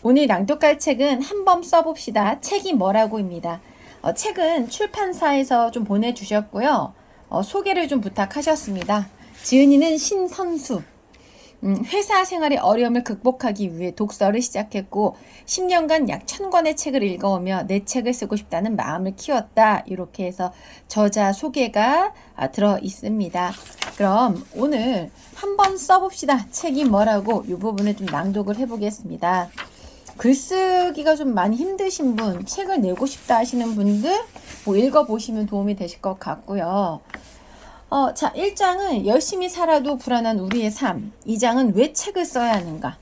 오늘 낭독할 책은 한번 써봅시다. 책이 뭐라고입니다. 책은 출판사에서 좀 보내주셨고요. 소개를 좀 부탁하셨습니다. 지은이는 신선수. 회사 생활의 어려움을 극복하기 위해 독서를 시작했고 10년간 약 1000권의 책을 읽어오며 내 책을 쓰고 싶다는 마음을 키웠다. 이렇게 해서 저자 소개가 들어 있습니다. 그럼 오늘 한번 써봅시다. 책이 뭐라고 이 부분을 좀 낭독을 해보겠습니다. 글쓰기가 좀 많이 힘드신 분, 책을 내고 싶다 하시는 분들 읽어보시면 도움이 되실 것 같고요. 자, 1장은 열심히 살아도 불안한 우리의 삶. 2장은 왜 책을 써야 하는가.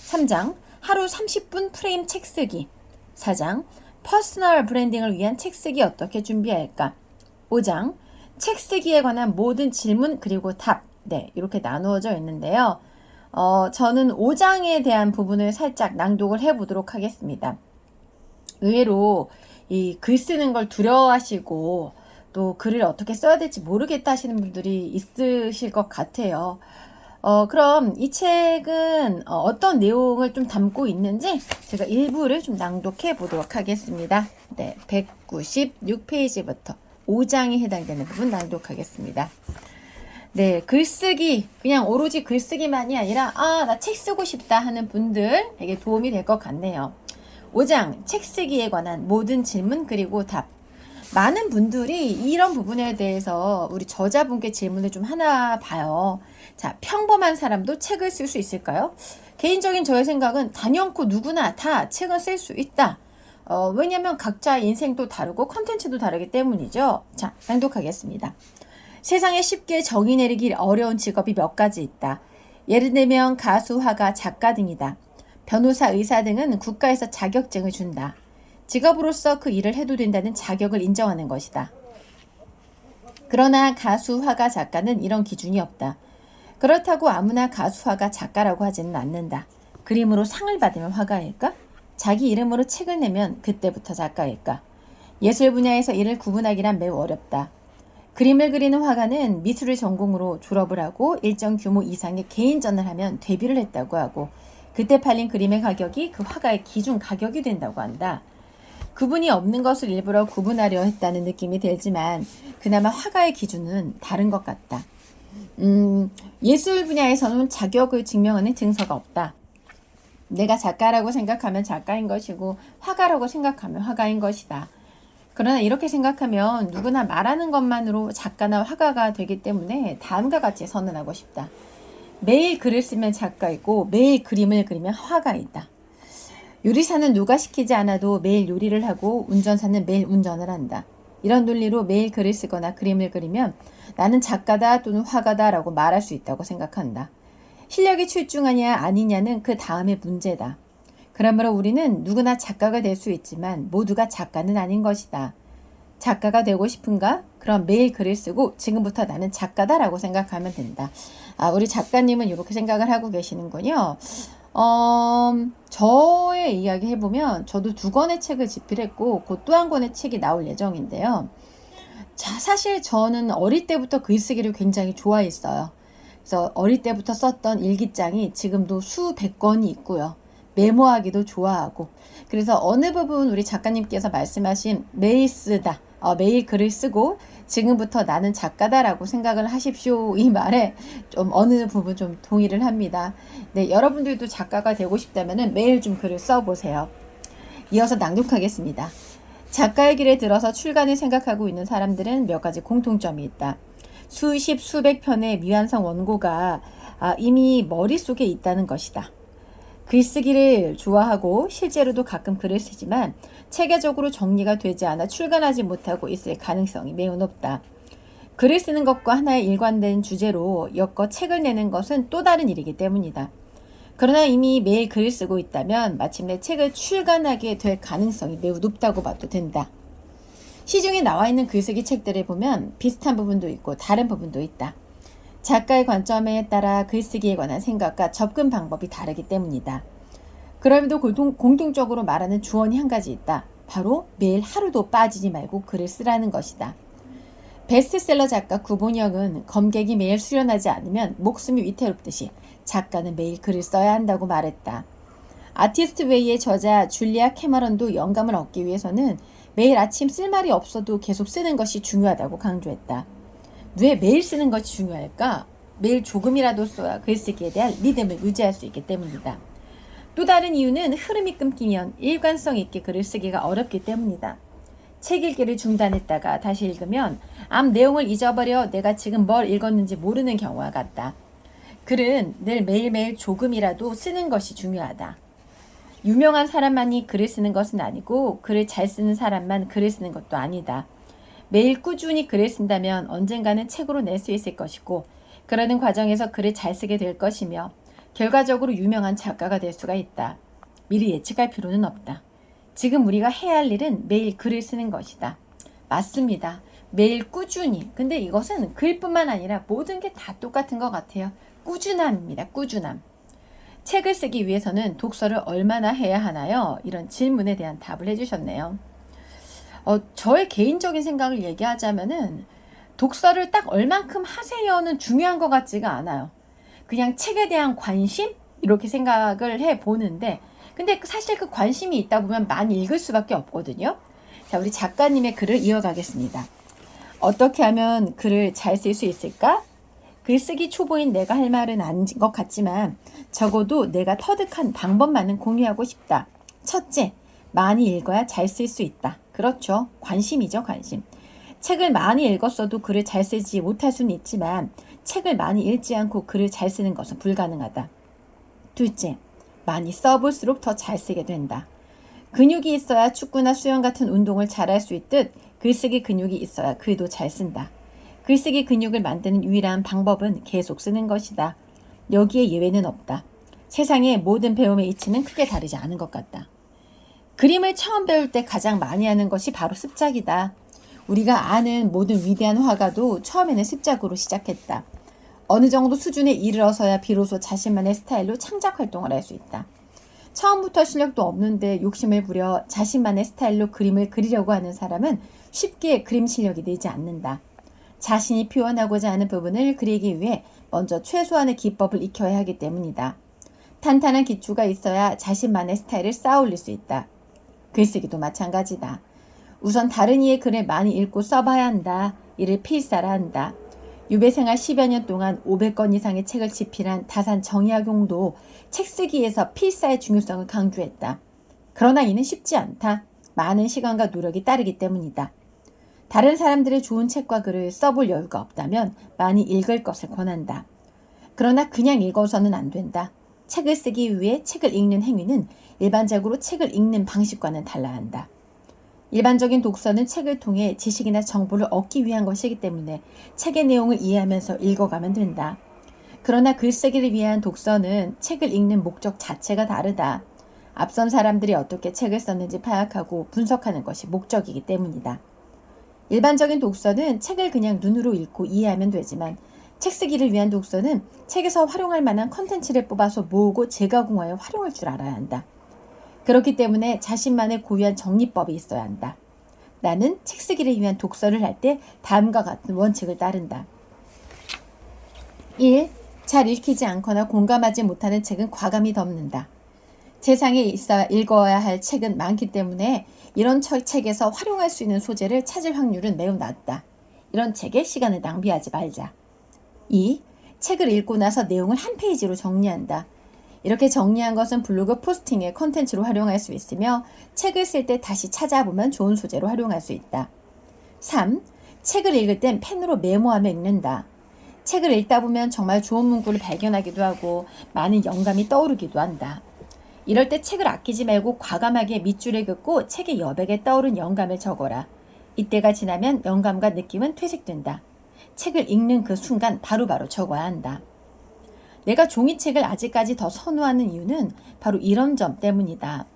3장, 하루 30분 프레임 책 쓰기. 4장, 퍼스널 브랜딩을 위한 책 쓰기 어떻게 준비할까. 5장, 책 쓰기에 관한 모든 질문 그리고 답. 네, 이렇게 나누어져 있는데요. 저는 5장에 대한 부분을 살짝 낭독을 해보도록 하겠습니다. 의외로 이 글 쓰는 걸 두려워하시고 또 글을 어떻게 써야 될지 모르겠다 하시는 분들이 있으실 것 같아요. 그럼 이 책은 어떤 내용을 좀 담고 있는지 제가 일부를 좀 낭독해 보도록 하겠습니다. 네, 196페이지부터 5장에 해당되는 부분 낭독하겠습니다. 네, 글쓰기, 그냥 오로지 글쓰기만이 아니라 나 책 쓰고 싶다 하는 분들에게 도움이 될 것 같네요. 5장, 책 쓰기에 관한 모든 질문 그리고 답. 많은 분들이 이런 부분에 대해서 우리 저자분께 질문을 좀 하나 봐요. 자, 평범한 사람도 책을 쓸 수 있을까요? 개인적인 저의 생각은 단연코 누구나 다 책을 쓸 수 있다. 왜냐면 각자의 인생도 다르고 컨텐츠도 다르기 때문이죠. 자, 낭독하겠습니다. 세상에 쉽게 정의 내리기 어려운 직업이 몇 가지 있다. 예를 들면 가수, 화가, 작가 등이다. 변호사, 의사 등은 국가에서 자격증을 준다. 직업으로서 그 일을 해도 된다는 자격을 인정하는 것이다. 그러나 가수, 화가, 작가는 이런 기준이 없다. 그렇다고 아무나 가수, 화가, 작가라고 하지는 않는다. 그림으로 상을 받으면 화가일까? 자기 이름으로 책을 내면 그때부터 작가일까? 예술 분야에서 이를 구분하기란 매우 어렵다. 그림을 그리는 화가는 미술을 전공으로 졸업을 하고 일정 규모 이상의 개인전을 하면 데뷔를 했다고 하고 그때 팔린 그림의 가격이 그 화가의 기준 가격이 된다고 한다. 구분이 없는 것을 일부러 구분하려 했다는 느낌이 들지만 그나마 화가의 기준은 다른 것 같다. 예술 분야에서는 자격을 증명하는 증서가 없다. 내가 작가라고 생각하면 작가인 것이고 화가라고 생각하면 화가인 것이다. 그러나 이렇게 생각하면 누구나 말하는 것만으로 작가나 화가가 되기 때문에 다음과 같이 선언하고 싶다. 매일 글을 쓰면 작가이고 매일 그림을 그리면 화가이다. 요리사는 누가 시키지 않아도 매일 요리를 하고 운전사는 매일 운전을 한다. 이런 논리로 매일 글을 쓰거나 그림을 그리면 나는 작가다 또는 화가다 라고 말할 수 있다고 생각한다. 실력이 출중하냐 아니냐는 그 다음의 문제다. 그러므로 우리는 누구나 작가가 될 수 있지만 모두가 작가는 아닌 것이다. 작가가 되고 싶은가? 그럼 매일 글을 쓰고 지금부터 나는 작가다라고 생각하면 된다. 우리 작가님은 이렇게 생각을 하고 계시는군요. 저의 이야기 해보면 저도 2권의 책을 집필했고 곧 또 한 권의 책이 나올 예정인데요. 자, 사실 저는 어릴 때부터 글쓰기를 굉장히 좋아했어요. 그래서 어릴 때부터 썼던 일기장이 지금도 수백 권이 있고요. 메모하기도 좋아하고 그래서 어느 부분 우리 작가님께서 말씀하신 매일 쓰다 매일 글을 쓰고 지금부터 나는 작가다라고 생각을 하십시오 이 말에 좀 어느 부분 좀 동의를 합니다. 네, 여러분들도 작가가 되고 싶다면 매일 좀 글을 써보세요. 이어서 낭독하겠습니다. 작가의 길에 들어서 출간을 생각하고 있는 사람들은 몇 가지 공통점이 있다. 수십 수백 편의 미완성 원고가 이미 머릿속에 있다는 것이다. 글쓰기를 좋아하고 실제로도 가끔 글을 쓰지만 체계적으로 정리가 되지 않아 출간하지 못하고 있을 가능성이 매우 높다. 글을 쓰는 것과 하나의 일관된 주제로 엮어 책을 내는 것은 또 다른 일이기 때문이다. 그러나 이미 매일 글을 쓰고 있다면 마침내 책을 출간하게 될 가능성이 매우 높다고 봐도 된다. 시중에 나와 있는 글쓰기 책들을 보면 비슷한 부분도 있고 다른 부분도 있다. 작가의 관점에 따라 글쓰기에 관한 생각과 접근 방법이 다르기 때문이다. 그럼에도 공통적으로 말하는 주언이 한 가지 있다. 바로 매일 하루도 빠지지 말고 글을 쓰라는 것이다. 베스트셀러 작가 구본영은 검객이 매일 수련하지 않으면 목숨이 위태롭듯이 작가는 매일 글을 써야 한다고 말했다. 아티스트 웨이의 저자 줄리아 캐머런도 영감을 얻기 위해서는 매일 아침 쓸 말이 없어도 계속 쓰는 것이 중요하다고 강조했다. 왜 매일 쓰는 것이 중요할까? 매일 조금이라도 써야 글쓰기에 대한 리듬을 유지할 수 있기 때문이다. 또 다른 이유는 흐름이 끊기면 일관성 있게 글을 쓰기가 어렵기 때문이다. 책 읽기를 중단했다가 다시 읽으면 앞 내용을 잊어버려 내가 지금 뭘 읽었는지 모르는 경우와 같다. 글은 늘 매일매일 조금이라도 쓰는 것이 중요하다. 유명한 사람만이 글을 쓰는 것은 아니고 글을 잘 쓰는 사람만 글을 쓰는 것도 아니다. 매일 꾸준히 글을 쓴다면 언젠가는 책으로 낼 수 있을 것이고 그러는 과정에서 글을 잘 쓰게 될 것이며 결과적으로 유명한 작가가 될 수가 있다. 미리 예측할 필요는 없다. 지금 우리가 해야 할 일은 매일 글을 쓰는 것이다. 맞습니다. 매일 꾸준히. 근데 이것은 글뿐만 아니라 모든 게 다 똑같은 것 같아요. 꾸준함입니다. 꾸준함. 책을 쓰기 위해서는 독서를 얼마나 해야 하나요? 이런 질문에 대한 답을 해주셨네요. 저의 개인적인 생각을 얘기하자면은 독서를 딱 얼만큼 하세요는 중요한 것 같지가 않아요. 그냥 책에 대한 관심? 이렇게 생각을 해보는데 근데 사실 그 관심이 있다 보면 많이 읽을 수밖에 없거든요. 자, 우리 작가님의 글을 이어가겠습니다. 어떻게 하면 글을 잘 쓸 수 있을까? 글쓰기 초보인 내가 할 말은 아닌 것 같지만 적어도 내가 터득한 방법만은 공유하고 싶다. 첫째, 많이 읽어야 잘 쓸 수 있다. 그렇죠. 관심이죠, 관심. 책을 많이 읽었어도 글을 잘 쓰지 못할 수는 있지만 책을 많이 읽지 않고 글을 잘 쓰는 것은 불가능하다. 둘째, 많이 써볼수록 더 잘 쓰게 된다. 근육이 있어야 축구나 수영 같은 운동을 잘할 수 있듯 글쓰기 근육이 있어야 글도 잘 쓴다. 글쓰기 근육을 만드는 유일한 방법은 계속 쓰는 것이다. 여기에 예외는 없다. 세상의 모든 배움의 이치는 크게 다르지 않은 것 같다. 그림을 처음 배울 때 가장 많이 하는 것이 바로 습작이다. 우리가 아는 모든 위대한 화가도 처음에는 습작으로 시작했다. 어느 정도 수준에 이르러서야 비로소 자신만의 스타일로 창작 활동을 할 수 있다. 처음부터 실력도 없는데 욕심을 부려 자신만의 스타일로 그림을 그리려고 하는 사람은 쉽게 그림 실력이 늘지 않는다. 자신이 표현하고자 하는 부분을 그리기 위해 먼저 최소한의 기법을 익혀야 하기 때문이다. 탄탄한 기초가 있어야 자신만의 스타일을 쌓아 올릴 수 있다. 글쓰기도 마찬가지다. 우선 다른 이의 글을 많이 읽고 써봐야 한다. 이를 필사라 한다. 유배생활 10여 년 동안 500권 이상의 책을 집필한 다산 정약용도 책 쓰기에서 필사의 중요성을 강조했다. 그러나 이는 쉽지 않다. 많은 시간과 노력이 따르기 때문이다. 다른 사람들의 좋은 책과 글을 써볼 여유가 없다면 많이 읽을 것을 권한다. 그러나 그냥 읽어서는 안 된다. 책을 쓰기 위해 책을 읽는 행위는 일반적으로 책을 읽는 방식과는 달라야 한다. 일반적인 독서는 책을 통해 지식이나 정보를 얻기 위한 것이기 때문에 책의 내용을 이해하면서 읽어가면 된다. 그러나 글쓰기를 위한 독서는 책을 읽는 목적 자체가 다르다. 앞선 사람들이 어떻게 책을 썼는지 파악하고 분석하는 것이 목적이기 때문이다. 일반적인 독서는 책을 그냥 눈으로 읽고 이해하면 되지만 책 쓰기를 위한 독서는 책에서 활용할 만한 컨텐츠를 뽑아서 모으고 재가공하여 활용할 줄 알아야 한다. 그렇기 때문에 자신만의 고유한 정리법이 있어야 한다. 나는 책 쓰기를 위한 독서를 할 때 다음과 같은 원칙을 따른다. 1. 잘 읽히지 않거나 공감하지 못하는 책은 과감히 덮는다. 세상에 있어 읽어야 할 책은 많기 때문에 이런 책에서 활용할 수 있는 소재를 찾을 확률은 매우 낮다. 이런 책에 시간을 낭비하지 말자. 2. 책을 읽고 나서 내용을 한 페이지로 정리한다. 이렇게 정리한 것은 블로그 포스팅의 컨텐츠로 활용할 수 있으며 책을 쓸 때 다시 찾아보면 좋은 소재로 활용할 수 있다. 3. 책을 읽을 땐 펜으로 메모하며 읽는다. 책을 읽다 보면 정말 좋은 문구를 발견하기도 하고 많은 영감이 떠오르기도 한다. 이럴 때 책을 아끼지 말고 과감하게 밑줄을 긋고 책의 여백에 떠오른 영감을 적어라. 이때가 지나면 영감과 느낌은 퇴색된다. 책을 읽는 그 순간 바로바로 적어야 한다. 내가 종이책을 아직까지 더 선호하는 이유는 바로 이런 점 때문이다.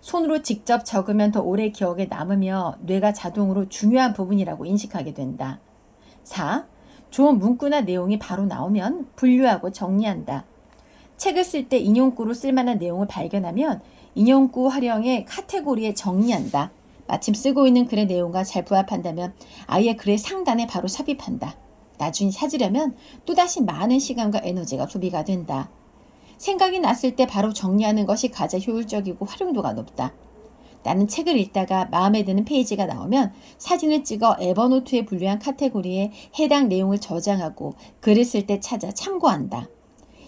손으로 직접 적으면 더 오래 기억에 남으며 뇌가 자동으로 중요한 부분이라고 인식하게 된다. 4. 좋은 문구나 내용이 바로 나오면 분류하고 정리한다. 책을 쓸 때 인용구로 쓸만한 내용을 발견하면 인용구 활용의 카테고리에 정리한다. 마침 쓰고 있는 글의 내용과 잘 부합한다면 아예 글의 상단에 바로 삽입한다. 나중에 찾으려면 또다시 많은 시간과 에너지가 소비가 된다. 생각이 났을 때 바로 정리하는 것이 가장 효율적이고 활용도가 높다. 나는 책을 읽다가 마음에 드는 페이지가 나오면 사진을 찍어 에버노트에 분류한 카테고리에 해당 내용을 저장하고 글을 쓸 때 찾아 참고한다.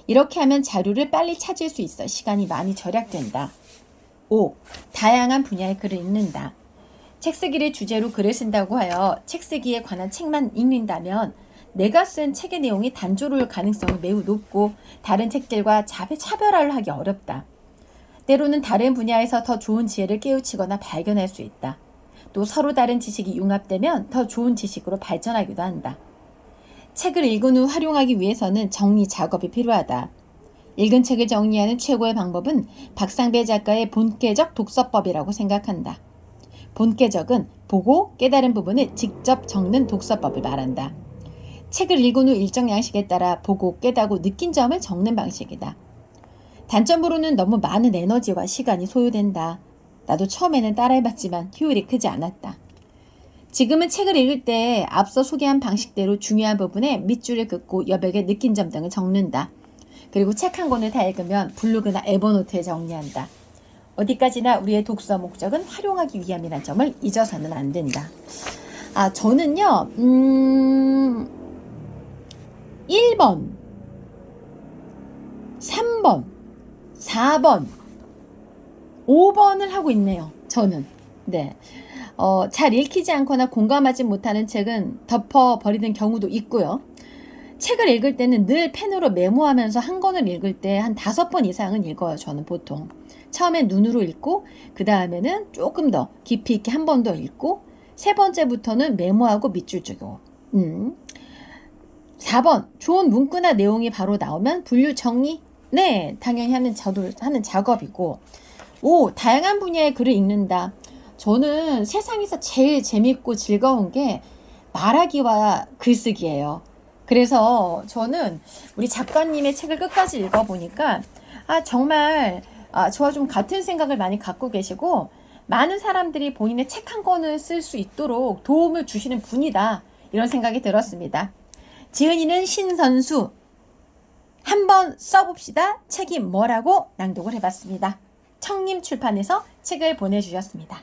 이렇게 하면 자료를 빨리 찾을 수 있어 시간이 많이 절약된다. 5. 다양한 분야의 글을 읽는다. 책쓰기를 주제로 글을 쓴다고 하여 책쓰기에 관한 책만 읽는다면 내가 쓴 책의 내용이 단조로울 가능성이 매우 높고 다른 책들과 차별화를 하기 어렵다. 때로는 다른 분야에서 더 좋은 지혜를 깨우치거나 발견할 수 있다. 또 서로 다른 지식이 융합되면 더 좋은 지식으로 발전하기도 한다. 책을 읽은 후 활용하기 위해서는 정리 작업이 필요하다. 읽은 책을 정리하는 최고의 방법은 박상배 작가의 본계적 독서법이라고 생각한다. 본계적은 보고 깨달은 부분을 직접 적는 독서법을 말한다. 책을 읽은 후 일정 양식에 따라 보고 깨닫고 느낀 점을 적는 방식이다. 단점으로는 너무 많은 에너지와 시간이 소요된다. 나도 처음에는 따라해봤지만 효율이 크지 않았다. 지금은 책을 읽을 때 앞서 소개한 방식대로 중요한 부분에 밑줄을 긋고 여백에 느낀 점 등을 적는다. 그리고 책 한 권을 다 읽으면 블로그나 에버노트에 정리한다. 어디까지나 우리의 독서 목적은 활용하기 위함이라는 점을 잊어서는 안 된다. 저는요, 1번, 3번, 4번, 5번을 하고 있네요. 저는. 네. 잘 읽히지 않거나 공감하지 못하는 책은 덮어버리는 경우도 있고요. 책을 읽을 때는 늘 펜으로 메모하면서 한 권을 읽을 때 한 5번 이상은 읽어요. 저는 보통. 처음엔 눈으로 읽고 그 다음에는 조금 더 깊이 있게 한 번 더 읽고 세 번째부터는 메모하고 밑줄 적고 4번 좋은 문구나 내용이 바로 나오면 분류 정리? 네, 당연히 저도 하는 작업이고 5. 다양한 분야의 글을 읽는다. 저는 세상에서 제일 재밌고 즐거운 게 말하기와 글쓰기예요. 그래서 저는 우리 작가님의 책을 끝까지 읽어보니까 정말 저와 좀 같은 생각을 많이 갖고 계시고 많은 사람들이 본인의 책 한 권을 쓸 수 있도록 도움을 주시는 분이다. 이런 생각이 들었습니다. 지은이는 신선수 한번 써봅시다. 책이 뭐라고 낭독을 해봤습니다. 청림 출판에서 책을 보내주셨습니다.